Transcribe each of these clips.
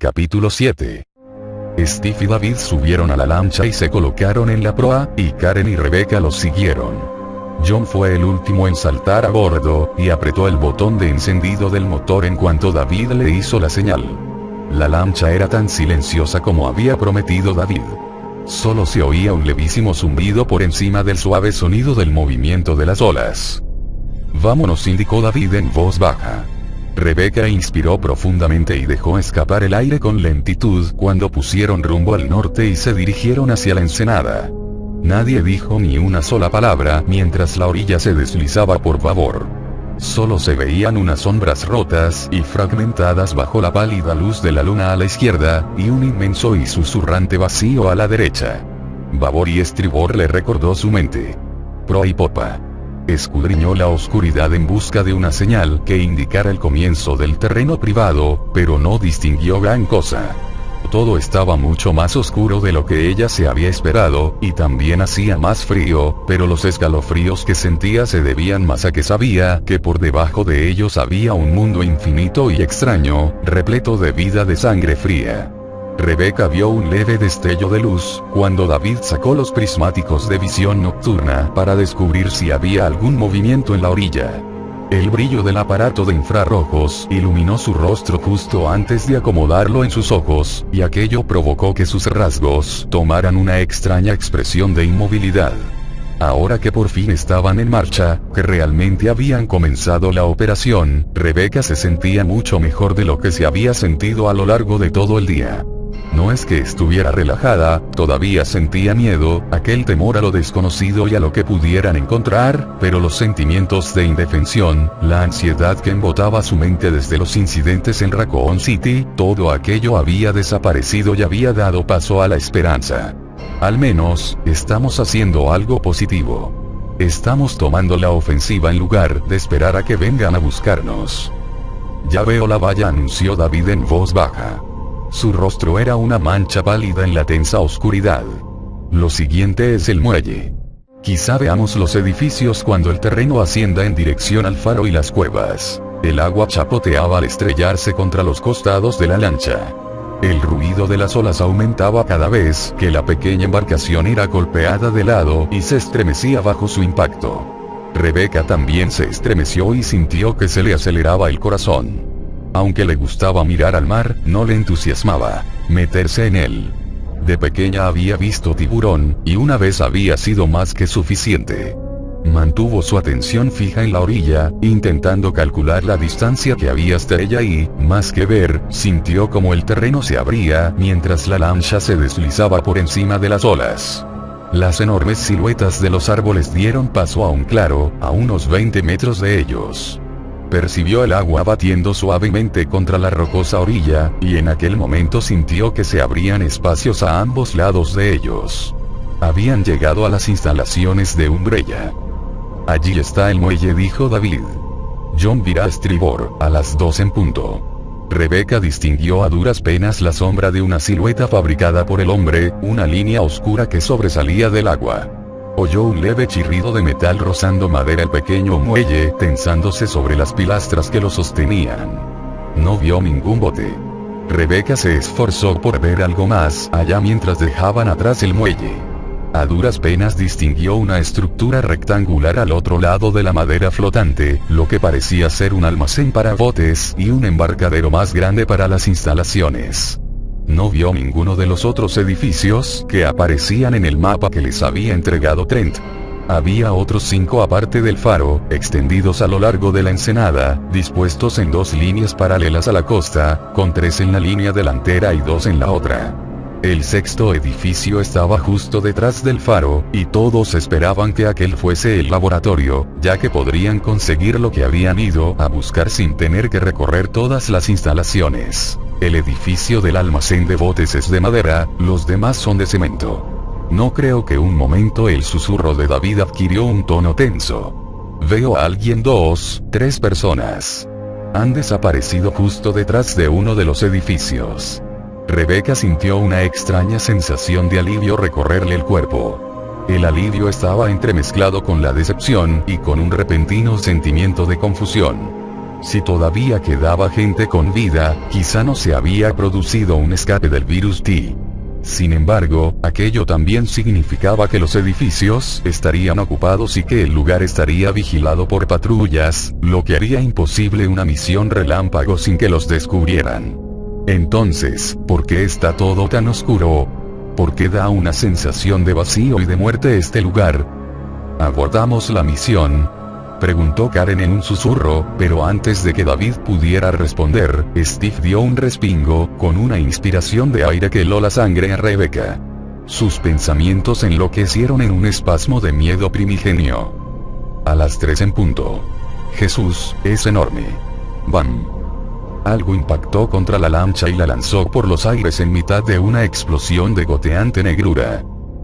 Capítulo 7. Steve y David subieron a la lancha y se colocaron en la proa, y Karen y Rebecca los siguieron. John fue el último en saltar a bordo, y apretó el botón de encendido del motor en cuanto David le hizo la señal. La lancha era tan silenciosa como había prometido David. Solo se oía un levísimo zumbido por encima del suave sonido del movimiento de las olas. «Vámonos», indicó David en voz baja. Rebecca inspiró profundamente y dejó escapar el aire con lentitud cuando pusieron rumbo al norte y se dirigieron hacia la ensenada. Nadie dijo ni una sola palabra mientras la orilla se deslizaba por babor. Solo se veían unas sombras rotas y fragmentadas bajo la pálida luz de la luna a la izquierda, y un inmenso y susurrante vacío a la derecha. Babor y estribor le recordó su mente. Proa y popa. Escudriñó la oscuridad en busca de una señal que indicara el comienzo del terreno privado, pero no distinguió gran cosa. Todo estaba mucho más oscuro de lo que ella se había esperado, y también hacía más frío, pero los escalofríos que sentía se debían más a que sabía que por debajo de ellos había un mundo infinito y extraño, repleto de vida de sangre fría. Rebecca vio un leve destello de luz, cuando David sacó los prismáticos de visión nocturna para descubrir si había algún movimiento en la orilla. El brillo del aparato de infrarrojos iluminó su rostro justo antes de acomodarlo en sus ojos, y aquello provocó que sus rasgos tomaran una extraña expresión de inmovilidad. Ahora que por fin estaban en marcha, que realmente habían comenzado la operación, Rebecca se sentía mucho mejor de lo que se había sentido a lo largo de todo el día. No es que estuviera relajada, todavía sentía miedo, aquel temor a lo desconocido y a lo que pudieran encontrar, pero los sentimientos de indefensión, la ansiedad que embotaba su mente desde los incidentes en Raccoon City, todo aquello había desaparecido y había dado paso a la esperanza. Al menos, estamos haciendo algo positivo. Estamos tomando la ofensiva en lugar de esperar a que vengan a buscarnos. Ya veo la valla, anunció David en voz baja. Su rostro era una mancha pálida en la tensa oscuridad. Lo siguiente es el muelle. Quizá veamos los edificios cuando el terreno ascienda en dirección al faro y las cuevas. El agua chapoteaba al estrellarse contra los costados de la lancha. El ruido de las olas aumentaba cada vez que la pequeña embarcación era golpeada de lado y se estremecía bajo su impacto. Rebecca también se estremeció y sintió que se le aceleraba el corazón. Aunque le gustaba mirar al mar, no le entusiasmaba meterse en él. De pequeña había visto tiburón, y una vez había sido más que suficiente. Mantuvo su atención fija en la orilla, intentando calcular la distancia que había hasta ella y, más que ver, sintió como el terreno se abría mientras la lancha se deslizaba por encima de las olas. Las enormes siluetas de los árboles dieron paso a un claro, a unos 20 metros de ellos. Percibió el agua batiendo suavemente contra la rocosa orilla, y en aquel momento sintió que se abrían espacios a ambos lados de ellos. Habían llegado a las instalaciones de Umbrella. Allí está el muelle, dijo David. John virá a estribor, a las 2 en punto. Rebecca distinguió a duras penas la sombra de una silueta fabricada por el hombre, una línea oscura que sobresalía del agua. Oyó un leve chirrido de metal rozando madera. El pequeño muelle tensándose sobre las pilastras que lo sostenían. No vio ningún bote. Rebecca se esforzó por ver algo más allá mientras dejaban atrás el muelle. A duras penas distinguió una estructura rectangular al otro lado de la madera flotante, lo que parecía ser un almacén para botes y un embarcadero más grande para las instalaciones. No vio ninguno de los otros edificios que aparecían en el mapa que les había entregado Trent. Había otros 5 aparte del faro, extendidos a lo largo de la ensenada, dispuestos en 2 líneas paralelas a la costa, con 3 en la línea delantera y 2 en la otra. El 6º edificio estaba justo detrás del faro, y todos esperaban que aquel fuese el laboratorio, ya que podrían conseguir lo que habían ido a buscar sin tener que recorrer todas las instalaciones. El edificio del almacén de botes es de madera, los demás son de cemento. No creo que un momento. El susurro de David adquirió un tono tenso. Veo a alguien, 2, 3 personas. Han desaparecido justo detrás de uno de los edificios. Rebecca sintió una extraña sensación de alivio recorrerle el cuerpo. El alivio estaba entremezclado con la decepción y con un repentino sentimiento de confusión. Si todavía quedaba gente con vida, quizá no se había producido un escape del virus T. Sin embargo, aquello también significaba que los edificios estarían ocupados y que el lugar estaría vigilado por patrullas, lo que haría imposible una misión relámpago sin que los descubrieran. Entonces, ¿por qué está todo tan oscuro? ¿Por qué da una sensación de vacío y de muerte este lugar? ¿Abordamos la misión?, preguntó Karen en un susurro, pero antes de que David pudiera responder, Steve dio un respingo, con una inspiración de aire que heló la sangre a Rebecca. Sus pensamientos enloquecieron en un espasmo de miedo primigenio. A las 3 en punto. Jesús, es enorme. ¡Bam! Algo impactó contra la lancha y la lanzó por los aires en mitad de una explosión de goteante negrura.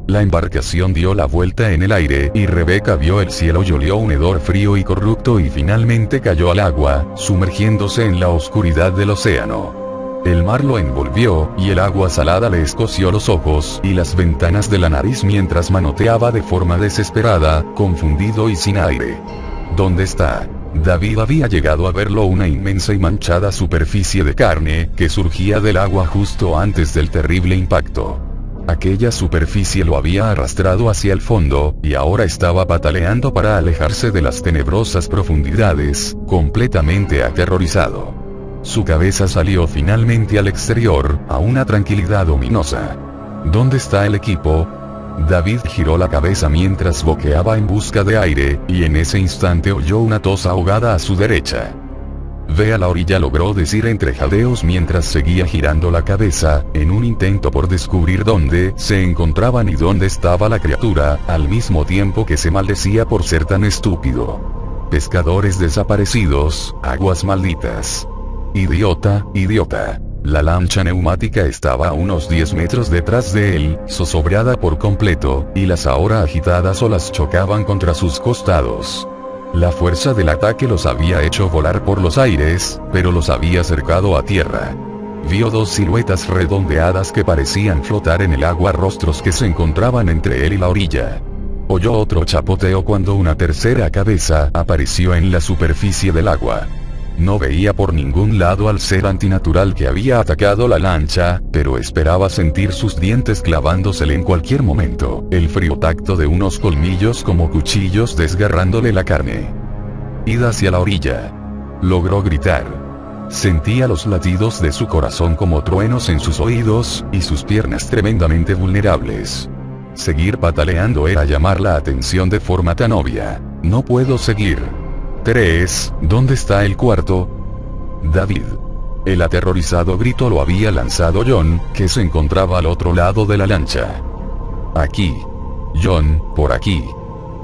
La embarcación dio la vuelta en el aire y Rebecca vio el cielo y olió un hedor frío y corrupto y finalmente cayó al agua, sumergiéndose en la oscuridad del océano. El mar lo envolvió, y el agua salada le escoció los ojos y las ventanas de la nariz mientras manoteaba de forma desesperada, confundido y sin aire. ¿Dónde está? David había llegado a verlo, una inmensa y manchada superficie de carne, que surgía del agua justo antes del terrible impacto. Aquella superficie lo había arrastrado hacia el fondo, y ahora estaba pataleando para alejarse de las tenebrosas profundidades, completamente aterrorizado. Su cabeza salió finalmente al exterior, a una tranquilidad ominosa. ¿Dónde está el equipo? David giró la cabeza mientras boqueaba en busca de aire, y en ese instante oyó una tos ahogada a su derecha. «Ve a la orilla», logró decir entre jadeos mientras seguía girando la cabeza, en un intento por descubrir dónde se encontraban y dónde estaba la criatura, al mismo tiempo que se maldecía por ser tan estúpido. Pescadores desaparecidos, aguas malditas. Idiota, idiota. La lancha neumática estaba a unos 10 metros detrás de él, zozobreada por completo, y las ahora agitadas olas chocaban contra sus costados. La fuerza del ataque los había hecho volar por los aires, pero los había acercado a tierra. Vio dos siluetas redondeadas que parecían flotar en el agua, rostros que se encontraban entre él y la orilla. Oyó otro chapoteo cuando una tercera cabeza apareció en la superficie del agua. No veía por ningún lado al ser antinatural que había atacado la lancha, pero esperaba sentir sus dientes clavándosele en cualquier momento, el frío tacto de unos colmillos como cuchillos desgarrándole la carne. «Id hacia la orilla», logró gritar. Sentía los latidos de su corazón como truenos en sus oídos, y sus piernas tremendamente vulnerables. Seguir pataleando era llamar la atención de forma tan obvia. «No puedo seguir». 3. ¿Dónde está el cuarto? David. El aterrorizado grito lo había lanzado John, que se encontraba al otro lado de la lancha. «Aquí. John, por aquí.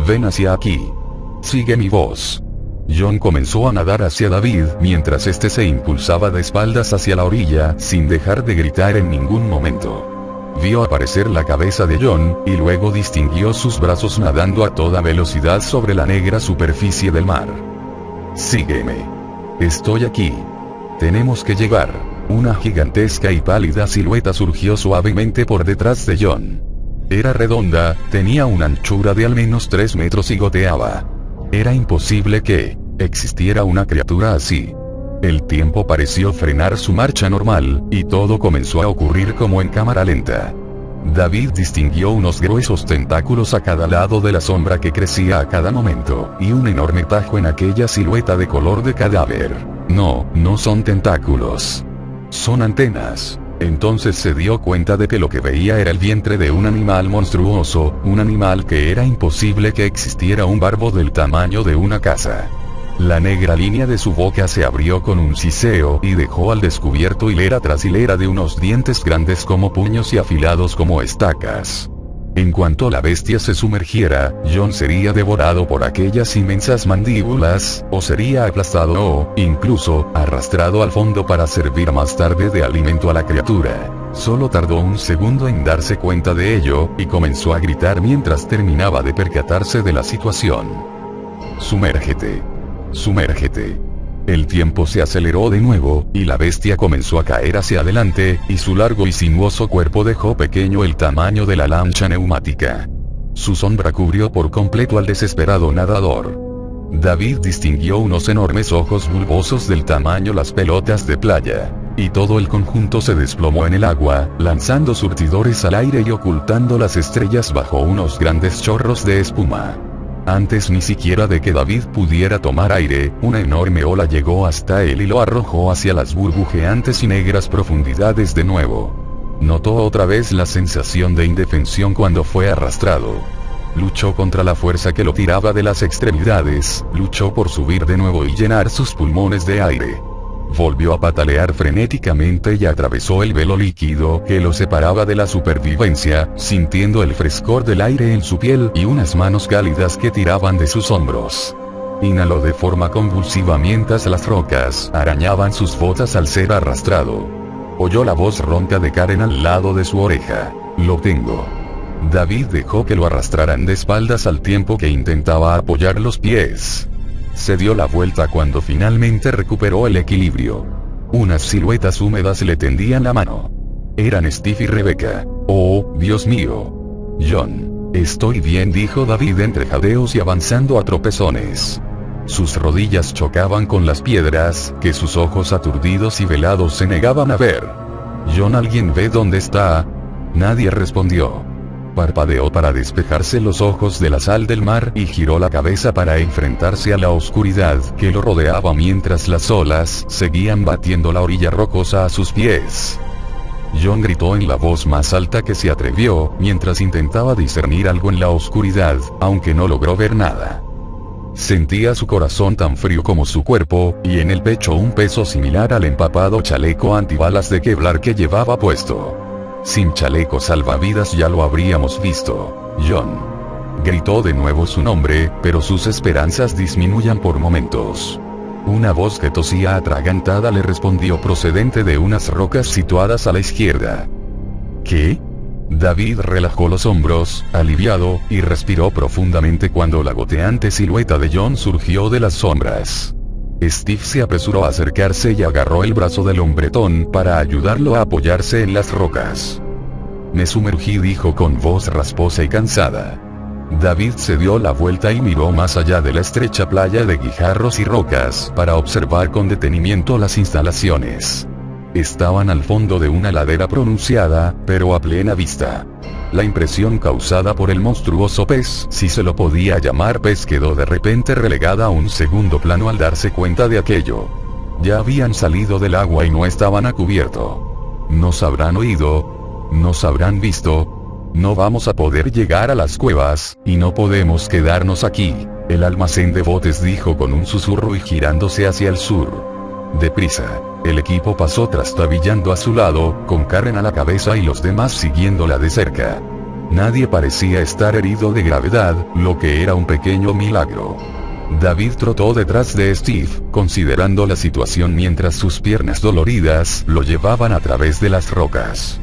Ven hacia aquí. Sigue mi voz». John comenzó a nadar hacia David mientras este se impulsaba de espaldas hacia la orilla, sin dejar de gritar en ningún momento. Vio aparecer la cabeza de John, y luego distinguió sus brazos nadando a toda velocidad sobre la negra superficie del mar. «Sígueme. Estoy aquí. Tenemos que llegar». Una gigantesca y pálida silueta surgió suavemente por detrás de John. Era redonda, tenía una anchura de al menos 3 metros y goteaba. Era imposible que existiera una criatura así. El tiempo pareció frenar su marcha normal, y todo comenzó a ocurrir como en cámara lenta. David distinguió unos gruesos tentáculos a cada lado de la sombra que crecía a cada momento, y un enorme tajo en aquella silueta de color de cadáver. No son tentáculos. Son antenas. Entonces se dio cuenta de que lo que veía era el vientre de un animal monstruoso, un animal que era imposible que existiera un barbo del tamaño de una casa. La negra línea de su boca se abrió con un siseo y dejó al descubierto hilera tras hilera de unos dientes grandes como puños y afilados como estacas. En cuanto la bestia se sumergiera, John sería devorado por aquellas inmensas mandíbulas, o sería aplastado o, incluso, arrastrado al fondo para servir más tarde de alimento a la criatura. Solo tardó un segundo en darse cuenta de ello, y comenzó a gritar mientras terminaba de percatarse de la situación. «Sumérgete. Sumérgete». El tiempo se aceleró de nuevo, y la bestia comenzó a caer hacia adelante, y su largo y sinuoso cuerpo dejó pequeño el tamaño de la lancha neumática. Su sombra cubrió por completo al desesperado nadador. David distinguió unos enormes ojos bulbosos del tamaño las pelotas de playa. Y todo el conjunto se desplomó en el agua, lanzando surtidores al aire y ocultando las estrellas bajo unos grandes chorros de espuma. Antes ni siquiera de que David pudiera tomar aire, una enorme ola llegó hasta él y lo arrojó hacia las burbujeantes y negras profundidades de nuevo. Notó otra vez la sensación de indefensión cuando fue arrastrado. Luchó contra la fuerza que lo tiraba de las extremidades, luchó por subir de nuevo y llenar sus pulmones de aire. Volvió a patalear frenéticamente y atravesó el velo líquido que lo separaba de la supervivencia, sintiendo el frescor del aire en su piel y unas manos cálidas que tiraban de sus hombros. Inhaló de forma convulsiva mientras las rocas arañaban sus botas al ser arrastrado. Oyó la voz ronca de Karen al lado de su oreja. «Lo tengo». David dejó que lo arrastraran de espaldas al tiempo que intentaba apoyar los pies. Se dio la vuelta cuando finalmente recuperó el equilibrio. Unas siluetas húmedas le tendían la mano. Eran Steve y Rebecca. «Oh, Dios mío. John». «Estoy bien», dijo David entre jadeos y avanzando a tropezones. Sus rodillas chocaban con las piedras, que sus ojos aturdidos y velados se negaban a ver. «John, ¿alguien ve dónde está?» Nadie respondió. Parpadeó para despejarse los ojos de la sal del mar y giró la cabeza para enfrentarse a la oscuridad que lo rodeaba mientras las olas seguían batiendo la orilla rocosa a sus pies. John gritó en la voz más alta que se atrevió, mientras intentaba discernir algo en la oscuridad, aunque no logró ver nada. Sentía su corazón tan frío como su cuerpo, y en el pecho un peso similar al empapado chaleco antibalas de Kevlar que llevaba puesto. Sin chaleco salvavidas ya lo habríamos visto. «John». Gritó de nuevo su nombre, pero sus esperanzas disminuían por momentos. Una voz que tosía atragantada le respondió procedente de unas rocas situadas a la izquierda. «¿Qué?». David relajó los hombros, aliviado, y respiró profundamente cuando la goteante silueta de John surgió de las sombras. Steve se apresuró a acercarse y agarró el brazo del hombretón para ayudarlo a apoyarse en las rocas. «Me sumergí», dijo con voz rasposa y cansada. David se dio la vuelta y miró más allá de la estrecha playa de guijarros y rocas para observar con detenimiento las instalaciones. Estaban al fondo de una ladera pronunciada, pero a plena vista. La impresión causada por el monstruoso pez, si se lo podía llamar pez, quedó de repente relegada a un segundo plano al darse cuenta de aquello. Ya habían salido del agua y no estaban a cubierto. Nos habrán oído. Nos habrán visto. No vamos a poder llegar a las cuevas, y no podemos quedarnos aquí. El almacén de botes, dijo con un susurro y girándose hacia el sur. Deprisa. El equipo pasó trastabillando a su lado, con Karen a la cabeza y los demás siguiéndola de cerca. Nadie parecía estar herido de gravedad, lo que era un pequeño milagro. David trotó detrás de Steve, considerando la situación mientras sus piernas doloridas lo llevaban a través de las rocas.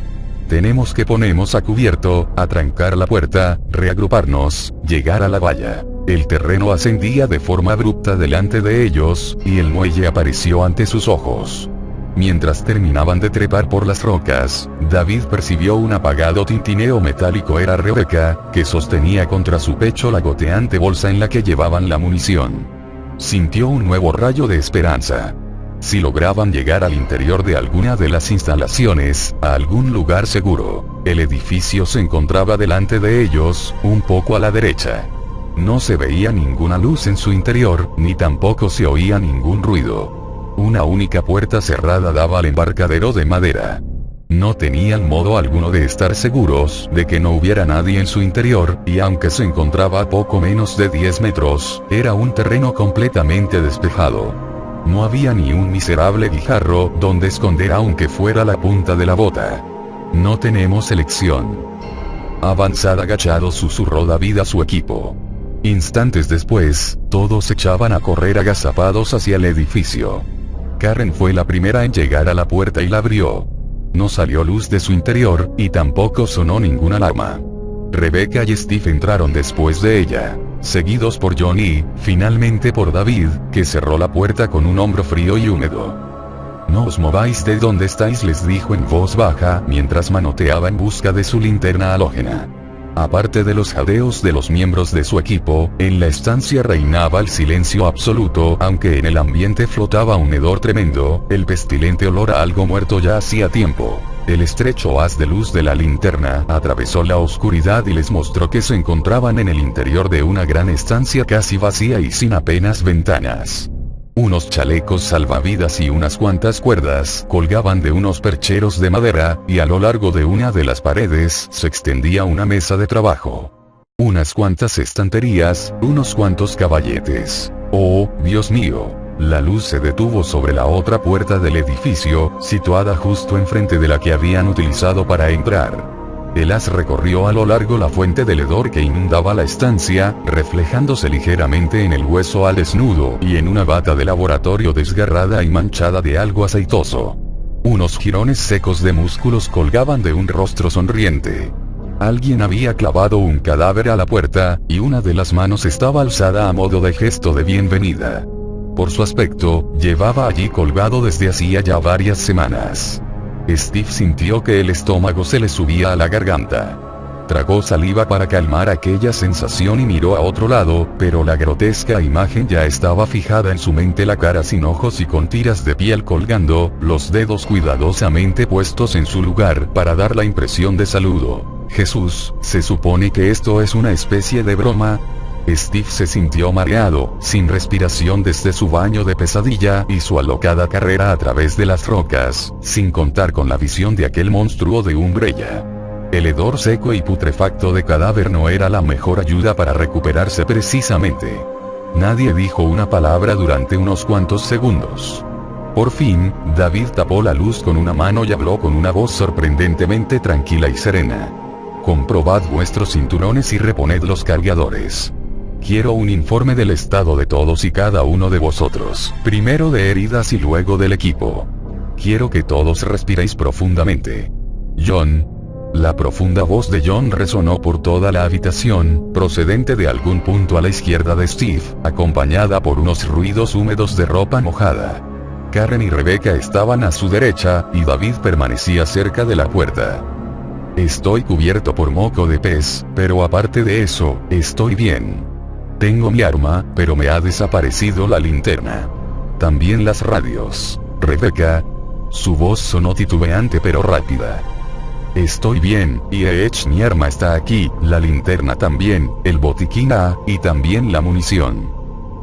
«Tenemos que ponernos a cubierto, atrancar la puerta, reagruparnos, llegar a la valla». El terreno ascendía de forma abrupta delante de ellos, y el muelle apareció ante sus ojos. Mientras terminaban de trepar por las rocas, David percibió un apagado tintineo metálico. Era Rebecca, que sostenía contra su pecho la goteante bolsa en la que llevaban la munición. Sintió un nuevo rayo de esperanza. Si lograban llegar al interior de alguna de las instalaciones, a algún lugar seguro, el edificio se encontraba delante de ellos, un poco a la derecha. No se veía ninguna luz en su interior, ni tampoco se oía ningún ruido. Una única puerta cerrada daba al embarcadero de madera. No tenían modo alguno de estar seguros de que no hubiera nadie en su interior, y aunque se encontraba a poco menos de 10 metros, era un terreno completamente despejado. No había ni un miserable guijarro donde esconder aunque fuera la punta de la bota. «No tenemos elección». «Avanzad agachados», susurró David a su equipo. Instantes después, todos echaban a correr agazapados hacia el edificio. Karen fue la primera en llegar a la puerta y la abrió. No salió luz de su interior, y tampoco sonó ninguna alarma. Rebecca y Steve entraron después de ella, seguidos por John y, finalmente por David, que cerró la puerta con un hombro frío y húmedo. «No os mováis de donde estáis», les dijo en voz baja mientras manoteaba en busca de su linterna halógena. Aparte de los jadeos de los miembros de su equipo, en la estancia reinaba el silencio absoluto, aunque en el ambiente flotaba un hedor tremendo, el pestilente olor a algo muerto ya hacía tiempo. El estrecho haz de luz de la linterna atravesó la oscuridad y les mostró que se encontraban en el interior de una gran estancia casi vacía y sin apenas ventanas. Unos chalecos salvavidas y unas cuantas cuerdas colgaban de unos percheros de madera, y a lo largo de una de las paredes se extendía una mesa de trabajo. Unas cuantas estanterías, unos cuantos caballetes. ¡Oh, Dios mío! La luz se detuvo sobre la otra puerta del edificio, situada justo enfrente de la que habían utilizado para entrar. El haz recorrió a lo largo la fuente del hedor que inundaba la estancia, reflejándose ligeramente en el hueso al desnudo y en una bata de laboratorio desgarrada y manchada de algo aceitoso. Unos jirones secos de músculos colgaban de un rostro sonriente. Alguien había clavado un cadáver a la puerta, y una de las manos estaba alzada a modo de gesto de bienvenida. Por su aspecto, llevaba allí colgado desde hacía ya varias semanas. Steve sintió que el estómago se le subía a la garganta. Tragó saliva para calmar aquella sensación y miró a otro lado, pero la grotesca imagen ya estaba fijada en su mente, la cara sin ojos y con tiras de piel colgando, los dedos cuidadosamente puestos en su lugar para dar la impresión de saludo. Jesús, ¿se supone que esto es una especie de broma? Steve se sintió mareado, sin respiración desde su baño de pesadilla y su alocada carrera a través de las rocas, sin contar con la visión de aquel monstruo de Umbrella. El hedor seco y putrefacto de cadáver no era la mejor ayuda para recuperarse precisamente. Nadie dijo una palabra durante unos cuantos segundos. Por fin, David tapó la luz con una mano y habló con una voz sorprendentemente tranquila y serena. Comprobad vuestros cinturones y reponed los cargadores. Quiero un informe del estado de todos y cada uno de vosotros, primero de heridas y luego del equipo. Quiero que todos respiréis profundamente. John. La profunda voz de John resonó por toda la habitación, procedente de algún punto a la izquierda de Steve, acompañada por unos ruidos húmedos de ropa mojada. Karen y Rebecca estaban a su derecha, y David permanecía cerca de la puerta. Estoy cubierto por moco de pez, pero aparte de eso, estoy bien. Tengo mi arma, pero me ha desaparecido la linterna. También las radios. Rebecca. Su voz sonó titubeante pero rápida. Estoy bien, y mi arma está aquí, la linterna también, el botiquín y también la munición.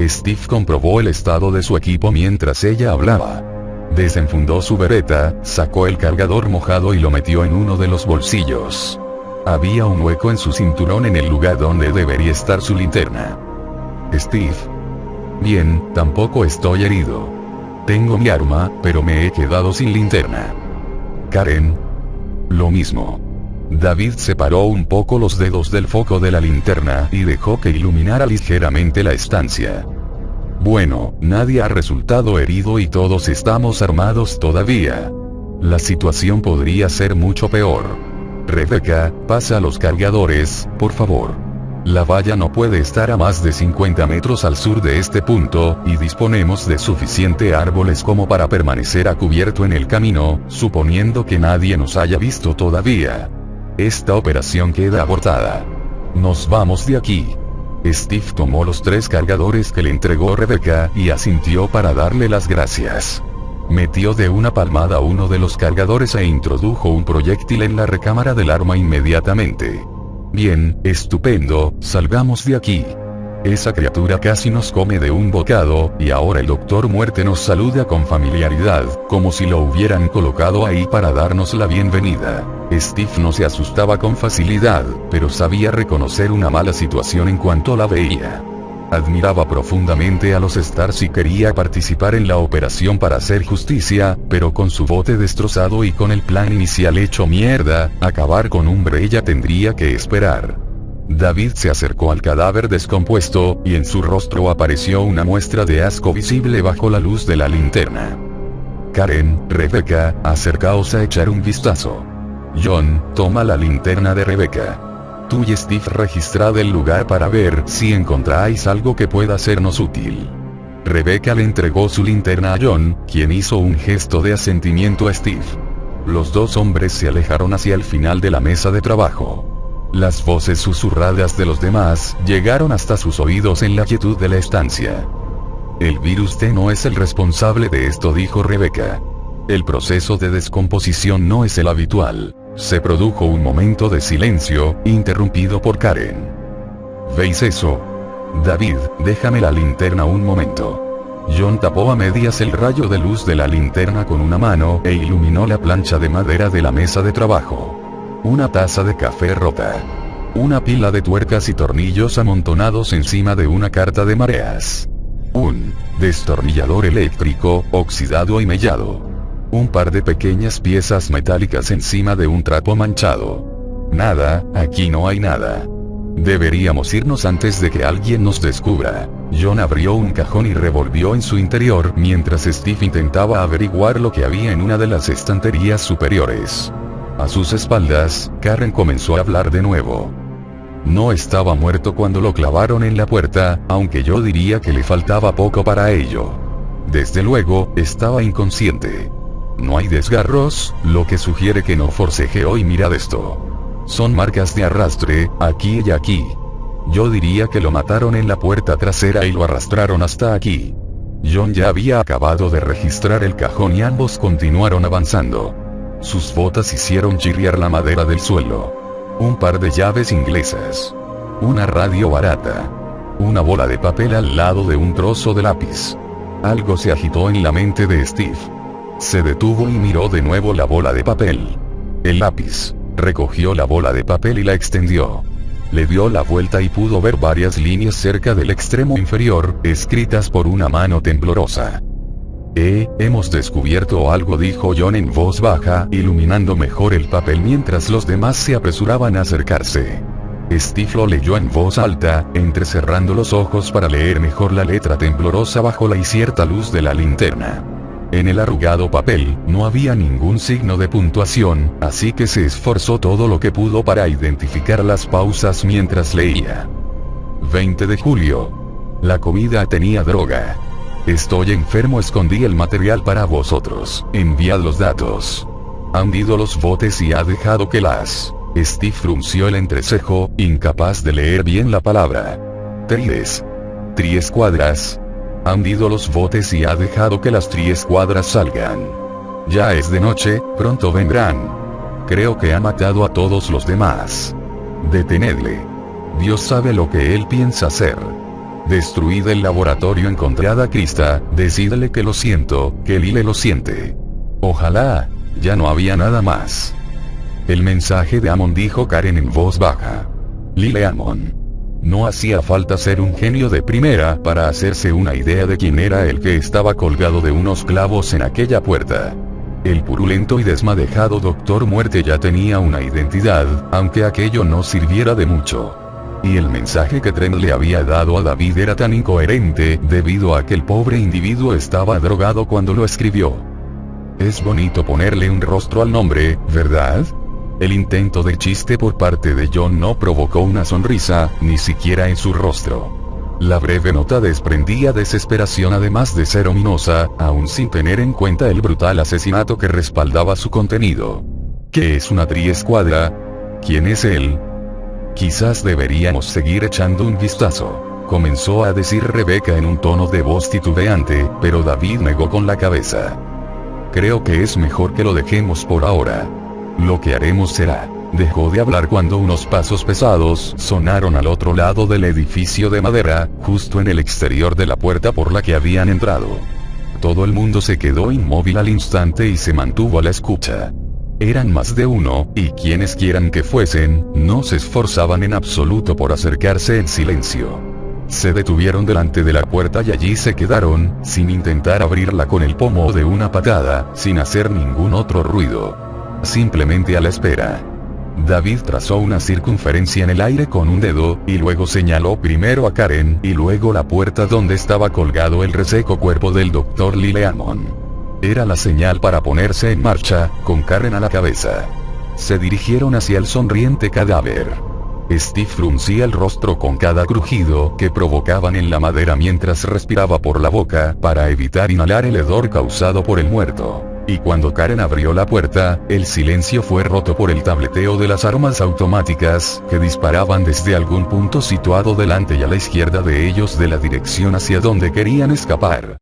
Steve comprobó el estado de su equipo mientras ella hablaba. Desenfundó su bereta, sacó el cargador mojado y lo metió en uno de los bolsillos. Había un hueco en su cinturón en el lugar donde debería estar su linterna. Steve. Bien, tampoco estoy herido. Tengo mi arma, pero me he quedado sin linterna. Karen. Lo mismo. David separó un poco los dedos del foco de la linterna y dejó que iluminara ligeramente la estancia. Bueno, nadie ha resultado herido y todos estamos armados todavía. La situación podría ser mucho peor. Rebecca, pasa los cargadores, por favor. La valla no puede estar a más de 50 metros al sur de este punto, y disponemos de suficiente árboles como para permanecer a cubierto en el camino, suponiendo que nadie nos haya visto todavía. Esta operación queda abortada. Nos vamos de aquí. Steve tomó los 3 cargadores que le entregó Rebecca y asintió para darle las gracias. Metió de una palmada uno de los cargadores e introdujo un proyectil en la recámara del arma inmediatamente. Bien, estupendo, salgamos de aquí. Esa criatura casi nos come de un bocado, y ahora el Doctor Muerte nos saluda con familiaridad, como si lo hubieran colocado ahí para darnos la bienvenida. Steve no se asustaba con facilidad, pero sabía reconocer una mala situación en cuanto la veía. Admiraba profundamente a los Stars y quería participar en la operación para hacer justicia, pero con su bote destrozado y con el plan inicial hecho mierda, acabar con Umbrella tendría que esperar. David se acercó al cadáver descompuesto, y en su rostro apareció una muestra de asco visible bajo la luz de la linterna. Karen, Rebecca, acercaos a echar un vistazo. John, toma la linterna de Rebecca. Tú y Steve registrad el lugar para ver si encontráis algo que pueda sernos útil. Rebecca le entregó su linterna a John, quien hizo un gesto de asentimiento a Steve. Los dos hombres se alejaron hacia el final de la mesa de trabajo. Las voces susurradas de los demás llegaron hasta sus oídos en la quietud de la estancia. El virus T no es el responsable de esto, dijo Rebecca. El proceso de descomposición no es el habitual. Se produjo un momento de silencio, interrumpido por Karen. ¿Veis eso? David, déjame la linterna un momento. John tapó a medias el rayo de luz de la linterna con una mano e iluminó la plancha de madera de la mesa de trabajo. Una taza de café rota. Una pila de tuercas y tornillos amontonados encima de una carta de mareas. Un destornillador eléctrico, oxidado y mellado. Un par de pequeñas piezas metálicas encima de un trapo manchado. Nada, aquí no hay nada. Deberíamos irnos antes de que alguien nos descubra. John abrió un cajón y revolvió en su interior mientras Steve intentaba averiguar lo que había en una de las estanterías superiores. A sus espaldas, Karen comenzó a hablar de nuevo. No estaba muerto cuando lo clavaron en la puerta, aunque yo diría que le faltaba poco para ello. Desde luego, estaba inconsciente. No hay desgarros, lo que sugiere que no forcejeó y mirad esto. Son marcas de arrastre, aquí y aquí. Yo diría que lo mataron en la puerta trasera y lo arrastraron hasta aquí. John ya había acabado de registrar el cajón y ambos continuaron avanzando. Sus botas hicieron chirriar la madera del suelo. Un par de llaves inglesas. Una radio barata. Una bola de papel al lado de un trozo de lápiz. Algo se agitó en la mente de Steve. Se detuvo y miró de nuevo la bola de papel. El lápiz. Recogió la bola de papel y la extendió. Le dio la vuelta y pudo ver varias líneas cerca del extremo inferior, escritas por una mano temblorosa. Hemos descubierto algo, dijo John en voz baja, iluminando mejor el papel mientras los demás se apresuraban a acercarse. Steve lo leyó en voz alta, entrecerrando los ojos para leer mejor la letra temblorosa bajo la incierta luz de la linterna. En el arrugado papel, no había ningún signo de puntuación, así que se esforzó todo lo que pudo para identificar las pausas mientras leía. 20 de julio. La comida tenía droga. Estoy enfermo, escondí el material para vosotros, enviad los datos. Ha hundido los botes y ha dejado que las... Steve frunció el entrecejo, incapaz de leer bien la palabra. Tries cuadras. Ha hundido los botes y ha dejado que las tries cuadras salgan. Ya es de noche, pronto vendrán. Creo que ha matado a todos los demás. Detenedle. Dios sabe lo que él piensa hacer. Destruid el laboratorio, encontrad a Krista, decidle que lo siento, que Lyle lo siente. Ojalá. Ya no había nada más. El mensaje de Amon, dijo Karen en voz baja. Lyle Amon. No hacía falta ser un genio de primera para hacerse una idea de quién era el que estaba colgado de unos clavos en aquella puerta. El purulento y desmadejado Doctor Muerte ya tenía una identidad, aunque aquello no sirviera de mucho. Y el mensaje que Trent le había dado a David era tan incoherente debido a que el pobre individuo estaba drogado cuando lo escribió. Es bonito ponerle un rostro al nombre, ¿verdad? El intento de chiste por parte de John no provocó una sonrisa, ni siquiera en su rostro. La breve nota desprendía desesperación además de ser ominosa, aún sin tener en cuenta el brutal asesinato que respaldaba su contenido. ¿Qué es una triescuadra? ¿Quién es él? Quizás deberíamos seguir echando un vistazo, comenzó a decir Rebecca en un tono de voz titubeante, pero David negó con la cabeza. Creo que es mejor que lo dejemos por ahora. Lo que haremos será... Dejó de hablar cuando unos pasos pesados sonaron al otro lado del edificio de madera, justo en el exterior de la puerta por la que habían entrado. Todo el mundo se quedó inmóvil al instante y se mantuvo a la escucha. Eran más de uno, y quienes quieran que fuesen, no se esforzaban en absoluto por acercarse en silencio. Se detuvieron delante de la puerta y allí se quedaron, sin intentar abrirla con el pomo de una patada, sin hacer ningún otro ruido. Simplemente a la espera. David trazó una circunferencia en el aire con un dedo, y luego señaló primero a Karen y luego la puerta donde estaba colgado el reseco cuerpo del Dr. Lyle Amon. Era la señal para ponerse en marcha, con Karen a la cabeza. Se dirigieron hacia el sonriente cadáver. Steve fruncía el rostro con cada crujido que provocaban en la madera mientras respiraba por la boca para evitar inhalar el hedor causado por el muerto. Y cuando Karen abrió la puerta, el silencio fue roto por el tableteo de las armas automáticas, que disparaban desde algún punto situado delante y a la izquierda de ellos de la dirección hacia donde querían escapar.